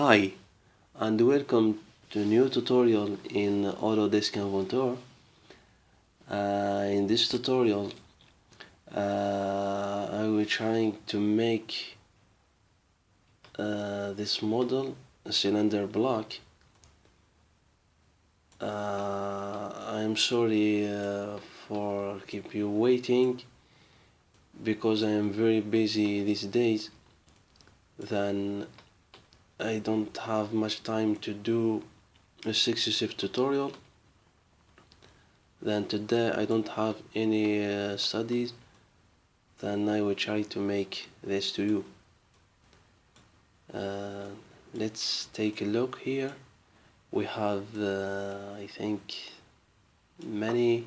Hi, and welcome to a new tutorial in Autodesk Inventor. In this tutorial, I will trying to make this model, a cylinder block. I am sorry for keep you waiting because I am very busy these days. Then I don't have much time to do a successive tutorial. Then today I don't have any studies. Then I will try to make this to you. Let's take a look here. We have I think many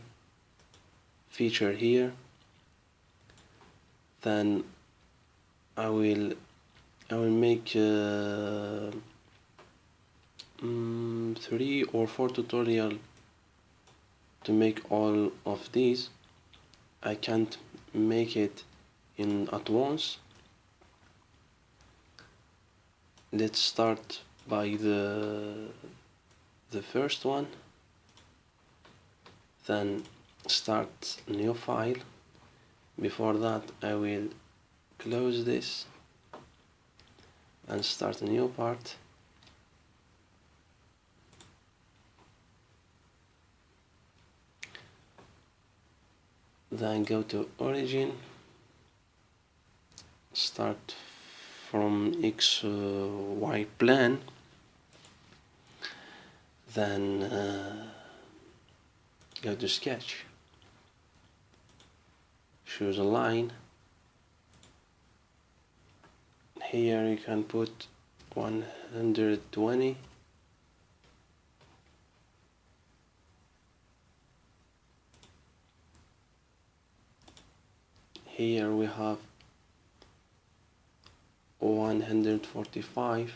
feature here. Then I will make 3 or 4 tutorial to make all of these. I can't make it in at once. Let's start by the first one. Then start new file. Before that I will close this and start a new part. Then go to origin, start from XY plane, then go to sketch, choose a line. Here you can put 120. Here we have 145.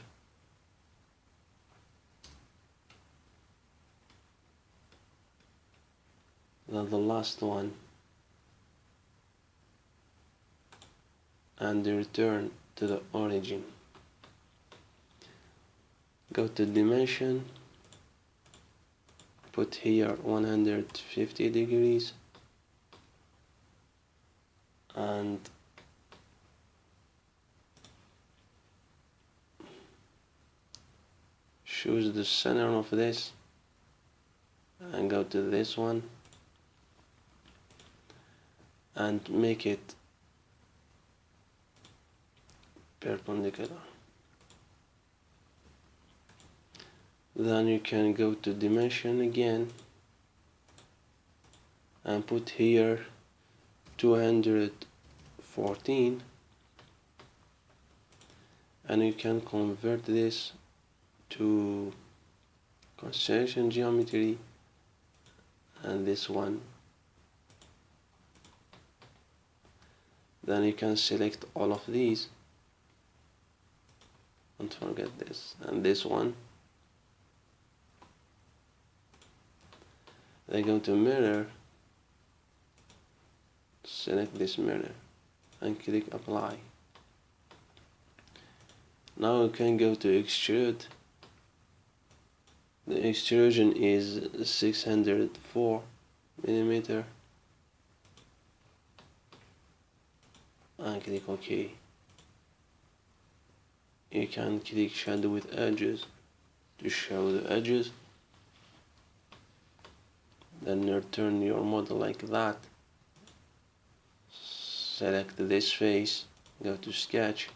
Then the last one, and return to the origin. Go to dimension, put here 150 degrees, and choose the center of this and go to this one and make it perpendicular. Then you can go to dimension again and put here 214, and you can convert this to construction geometry, and this one. Then you can select all of these, don't forget this, and this one. Then go to mirror, select this mirror and click apply. Now you can go to extrude. The extrusion is 604 millimeter and click OK. You can click shadow with edges to show the edges. Then return your model like that. Select this face, go to sketch,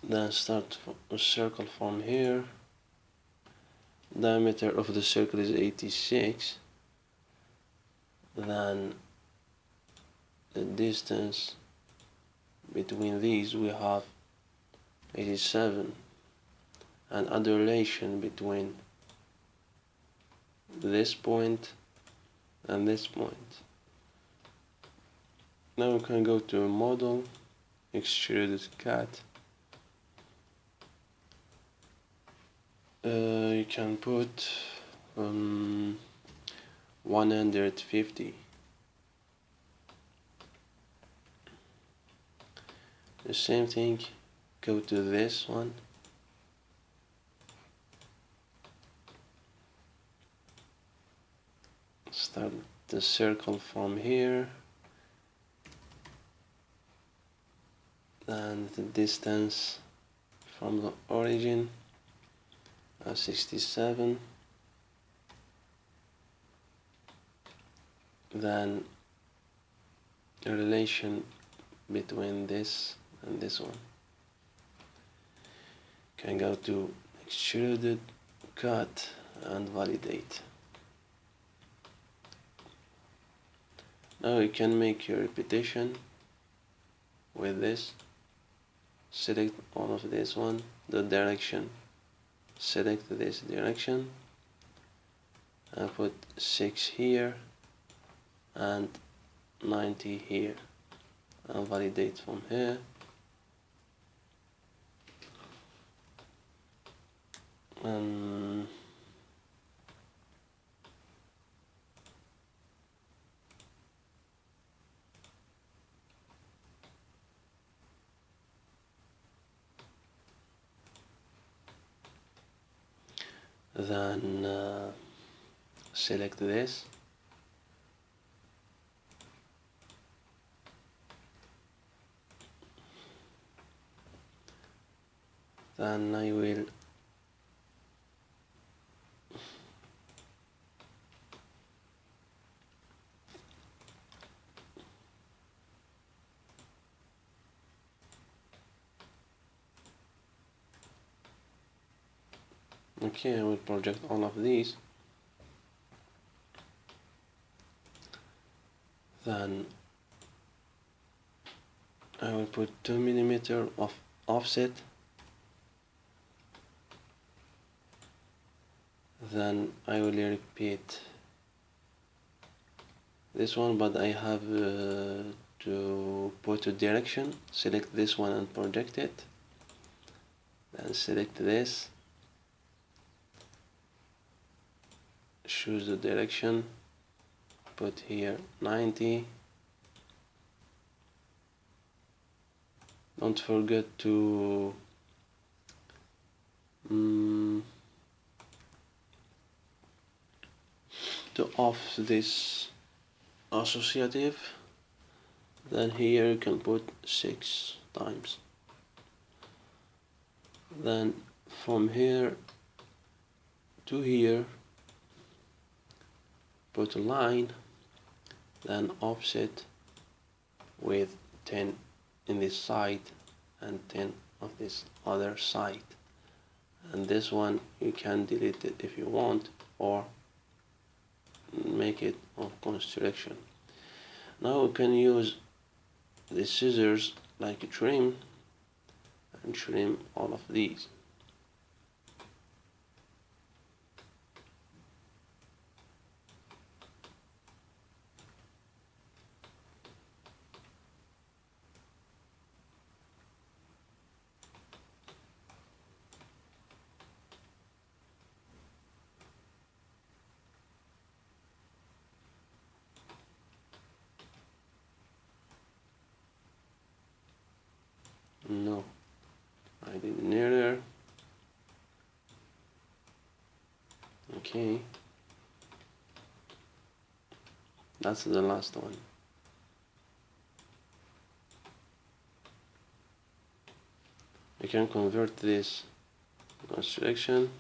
then start a circle from here. Diameter of the circle is 86. Then the distance between these we have 87, and other relation between this point and this point. Now we can go to model, extruded cut. You can put 150. the same thing, go to this one, start the circle from here, and the distance from the origin 67, then the relation between this and this one. Can go to extruded, cut, and validate. Now you can make your repetition with this. Select all of this one, the direction. Select this direction and put 6 here and 90 here, and validate from here. And then select this, then I will I will project all of these. Then I will put 2 millimeter of offset. Then I will repeat this one, but I have to put a direction. Select this one and project it. Then select this, choose the direction, put here 90. Don't forget to off this associative. Then here you can put 6 times. Then from here to here put a line, then offset with 10 in this side and 10 of this other side, and this one you can delete it if you want, or make it of construction. Now we can use the scissors like a trim and trim all of these. No, I did an error. Okay, that's the last one. You can convert this to construction.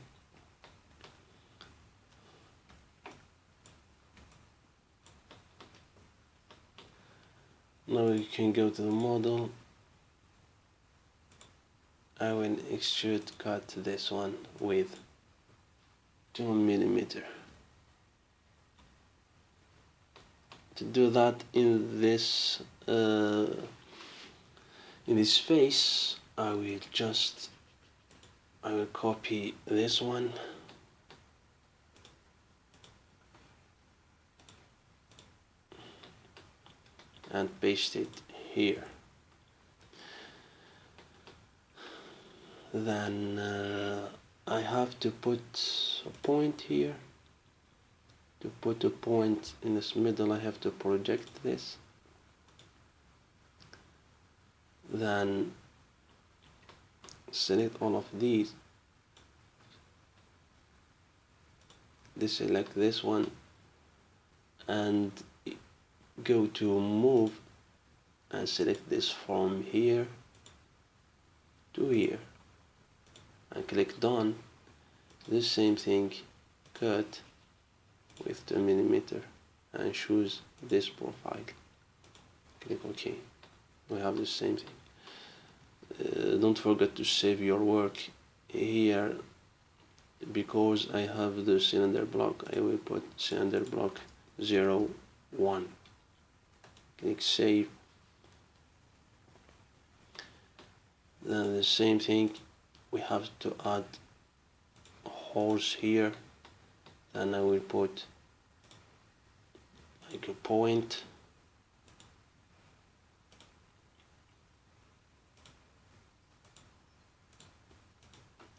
Now you can go to the model. I will extrude cut this one with 2 millimeter. To do that in this face, I will copy this one and paste it here. Then I have to put a point here. To put a point in this middle, I have to project this. Then select all of these, deselect this one, and go to move and select this from here to here and click done. The same thing, cut with 2mm and choose this profile, click OK. We have the same thing. Don't forget to save your work here. Because I have the cylinder block, I will put cylinder block 0, 1. Click save. Then the same thing, we have to add holes here. Then I will put like a point.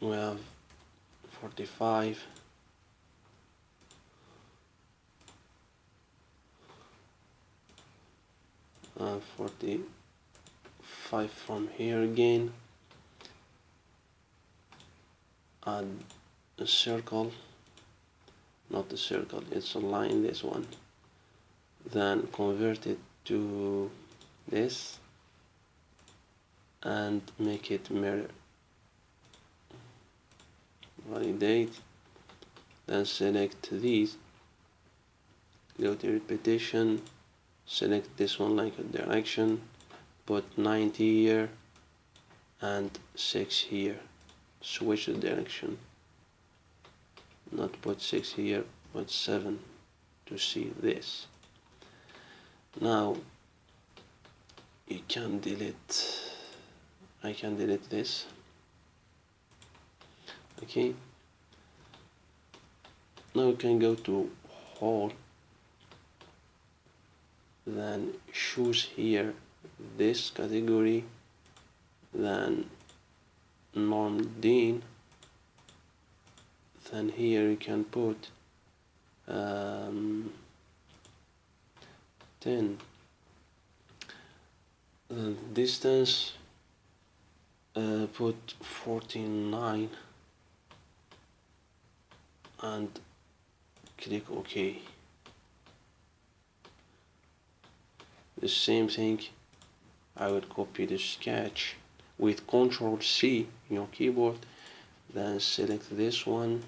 We have 45. And 45 from here again. Add a circle, not a circle, it's a line, this one. Then convert it to this and make it mirror. Validate, then select these, go to repetition, select this one like a direction, put 90 here and 6 here, switch the direction, not put 6 here but 7 to see this. Now you can delete, I can delete this. Okay, now you can go to hole, then choose here this category, then norm Dean, then here you can put 10, distance put 49 and click OK. The same thing, I would copy the sketch with Ctrl C in your keyboard, then select this one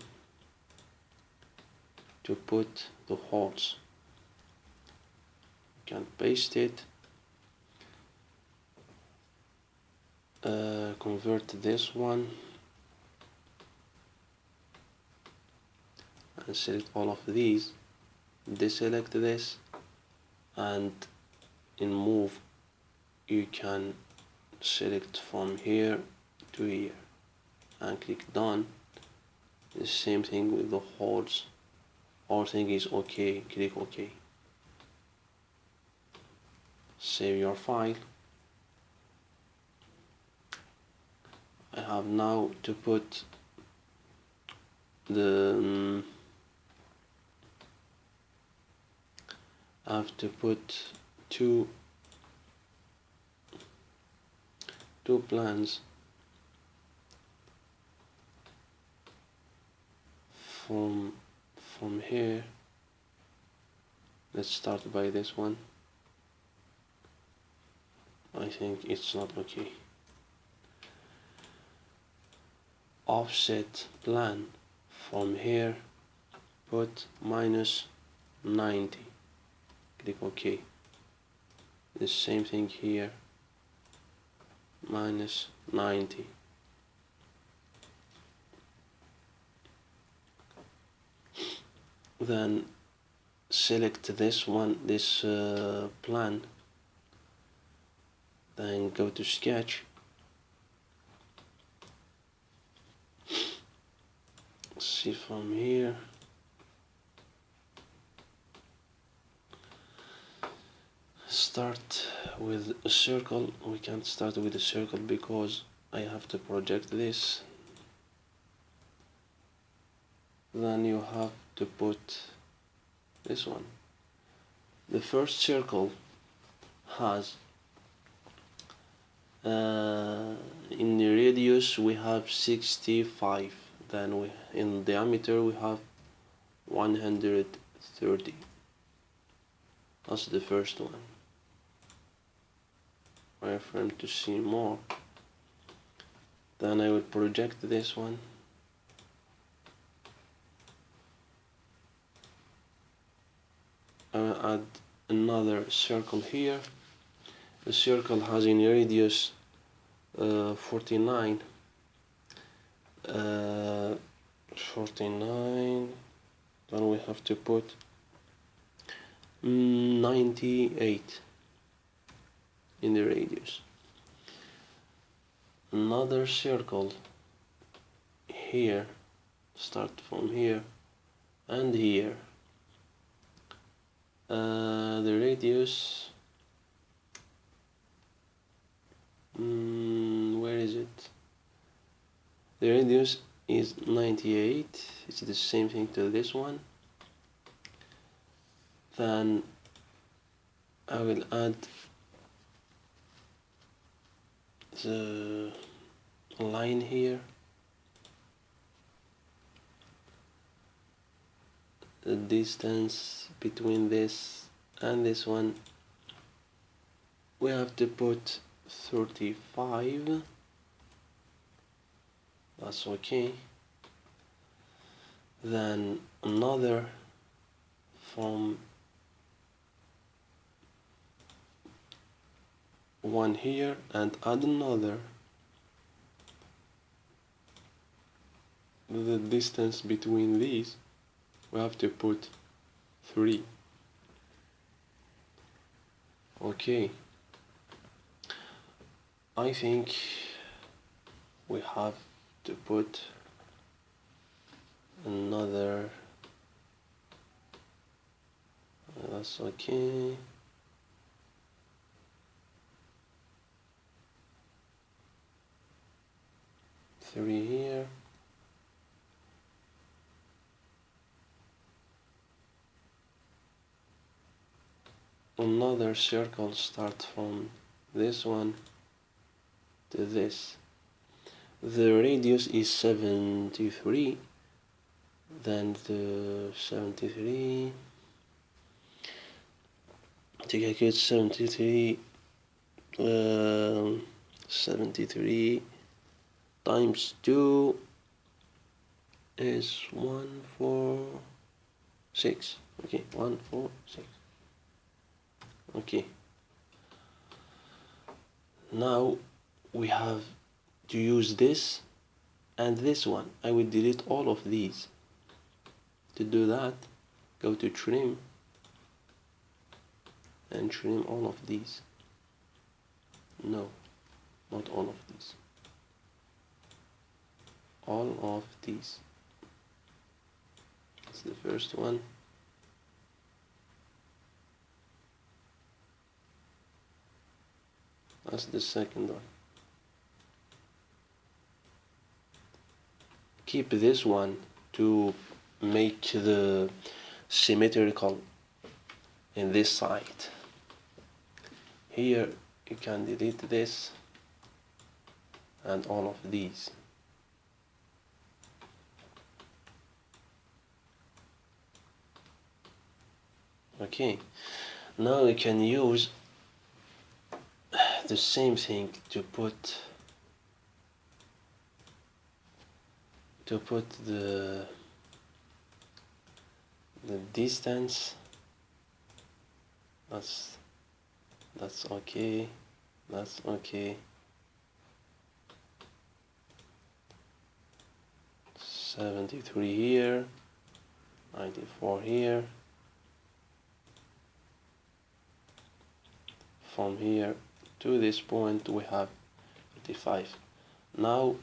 to put the holes. You can paste it, convert this one and select all of these, deselect this, and in move you can select from here to here and click done. The same thing with the holes, everything is OK, click OK. Save your file. I have now to put the I have to put two plans from here. Let's start by this one. I think it's not okay. Offset plan from here, put -90, click OK. The same thing here, -90. Then select this one, this plan, then go to sketch, see from here, start with a circle. We can't start with a circle because I have to project this. Then you have to put this one. The first circle has in the radius we have 65, then in diameter we have 130. That's the first one. Wireframe to see more. Then I will project this one. I will add another circle here. The circle has in radius 49. 49. Then we have to put 98 in the radius. Another circle here, start from here and here. The radius, where is it? The radius is 98. It's the same thing to this one. Then I will add the line here, the distance between this and this one we have to put 35. That's okay. Then another from one here and add another. The distance between these we have to put 3. Okay, I think we have to put another. That's okay. Three here. Another circle start from this one to this. The radius is 73. Then the 73. To calculate 73, 73 times 2 is 146. Okay, 146. Okay. Now we have to use this and this one. I will delete all of these. To do that, go to trim and trim all of these. No, not all of these. All of these. That's the first one. That's the second one. Keep this one to make the symmetrical in this side. Here you can delete this and all of these. Okay, now we can use the same thing to put the distance. That's okay. That's okay. 73 here, 94 here. From here to this point we have 55. Now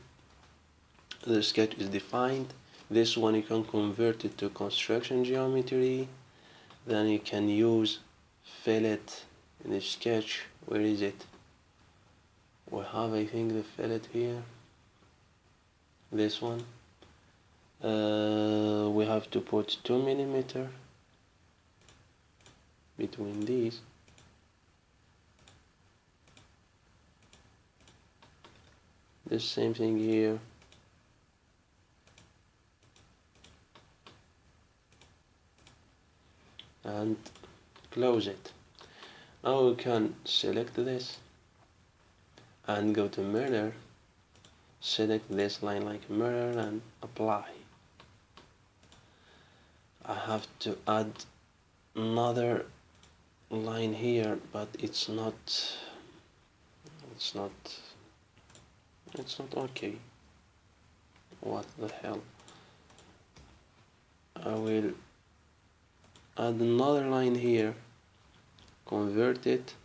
the sketch is defined. This one you can convert it to construction geometry. Then you can use fillet in the sketch. Where is it? We have, I think, the fillet here. This one. We have to put 2 millimeter between these. the same thing here. And close it. Now we can select this and go to mirror, select this line like mirror and apply. I have to add another line here, but it's not okay. What the hell? I will add another line here, convert it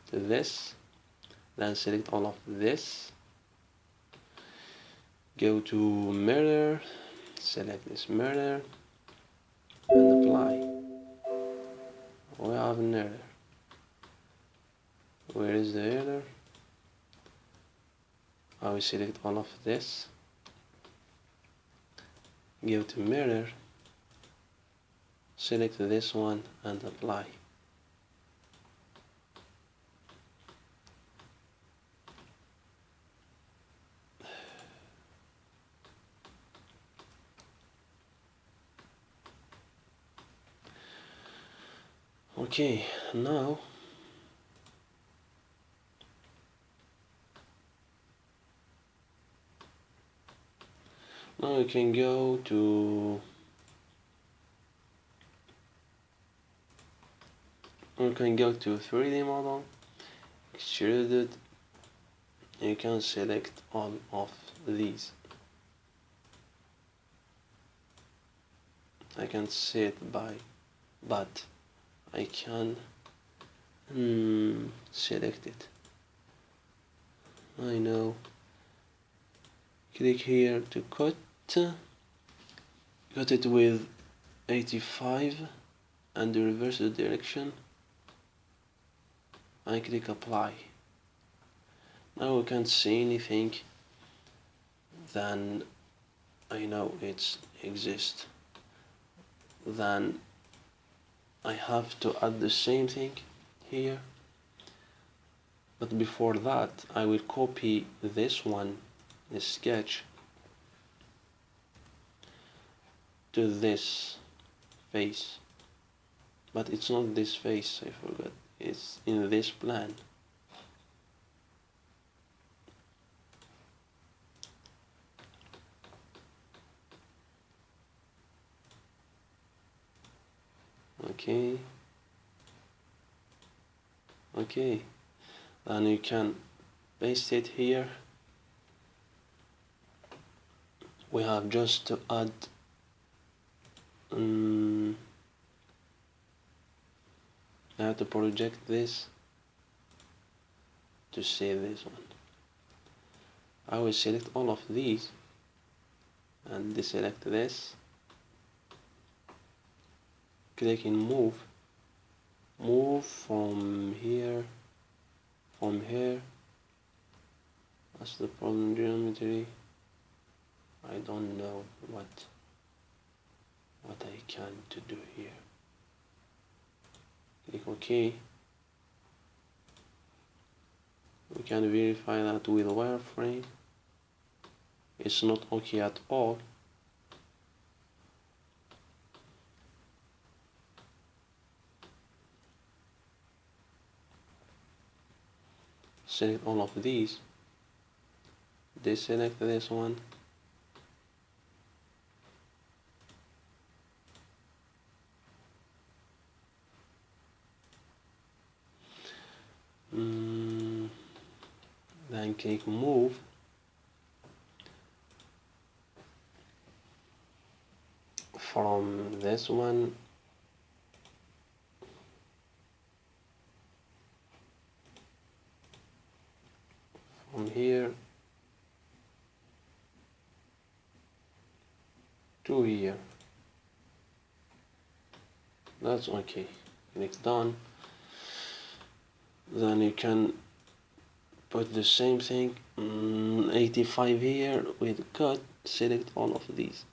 to this, then select all of this, go to mirror, select this mirror and apply. We have an error. Where is the error? I will select all of this, go to mirror, select this one and apply. Okay, now we can go to we can go to 3D model, extruded. You can select all of these. I can set by, but I can select it. I know. Click here to cut it with 85 and reverse the direction. I click apply. Now we can't see anything, then I know it exists. Then I have to add the same thing here, but before that I will copy this one, the sketch, to this face, but it's not this face, I forgot, it's in this plan. Okay, and you can paste it here. We have just to add I have to project this to save this one. I will select all of these and deselect this, click in move from here, that's the problem. Geometry, I don't know what I can to do here. Click OK. We can verify that with wireframe. It's not okay at all. Select all of these, deselect this one, then click move, from this one from here to here. That's okay. Click done. Then you can put the same thing, 85 here with cut, select all of these.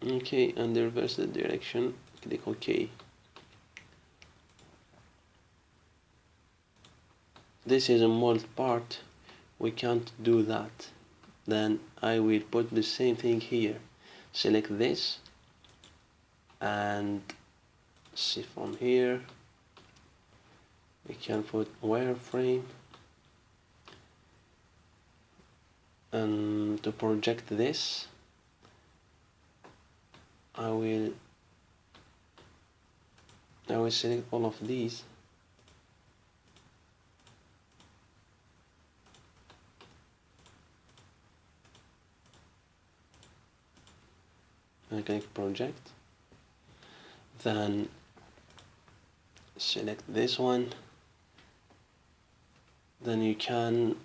Okay, and reverse the direction, click OK. this is a mold part, we can't do that. Then I will put the same thing here. Select this and see from here we can put wireframe, and to project this I will select all of these and click project, then select this one, then you can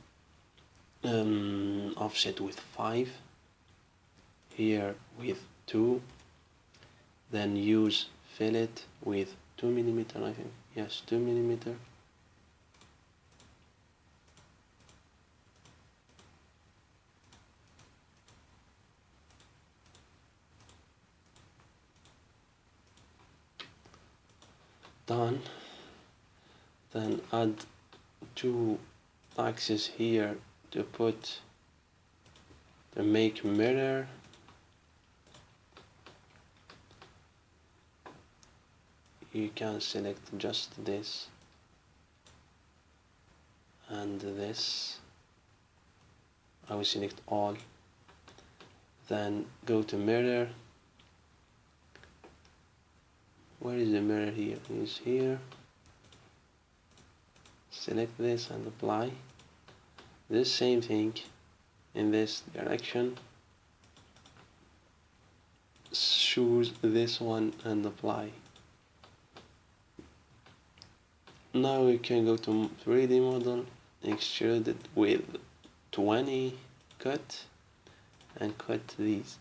offset with 5, here with 2, then use fillet with 2mm, I think, yes, 2mm, done. Then add 2 axes here to put the make mirror, you can select just this and this, I will select all, then go to mirror. Where is the mirror? Here it is, here. Select this and apply. The same thing in this direction. Choose this one and apply. Now we can go to 3D model, extrude it with 20, cut, and cut these.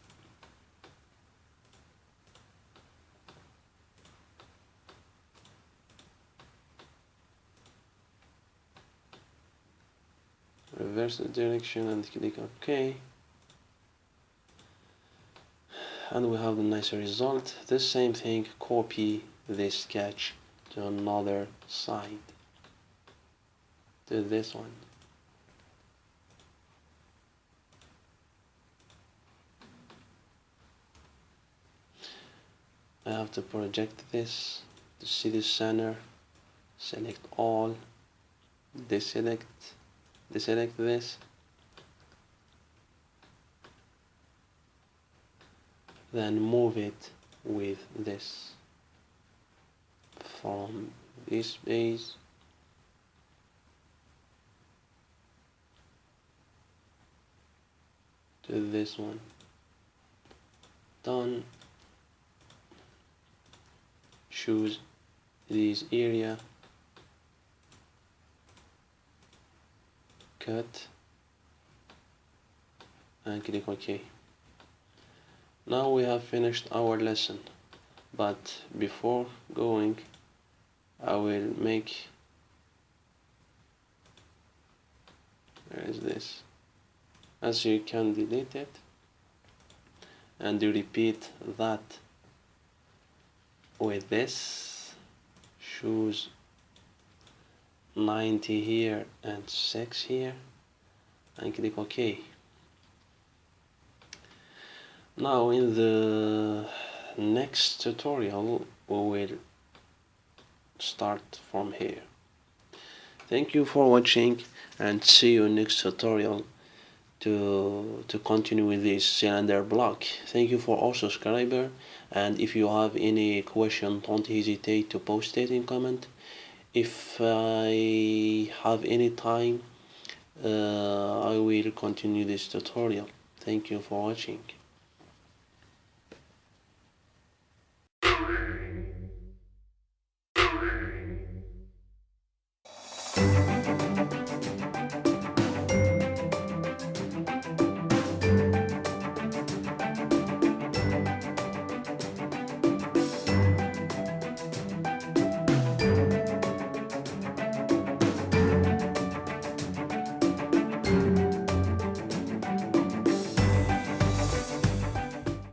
Reverse the direction and click OK, and we have a nice result. The same thing, copy this sketch to another side, to this one. I have to project this to see the center, select all, deselect this, then move it with this from this base to this one. Done. Choose this area, cut, and click OK. Now we have finished our lesson, but before going I will make, where is this, as you can delete it, and you repeat that with this. Choose 90 here and 6 here and click OK. Now in the next tutorial we will start from here. Thank you for watching and see you next tutorial to continue with this cylinder block. Thank you for all subscribers, and if you have any question, don't hesitate to post it in comment. If I have any time, I will continue this tutorial. Thank you for watching.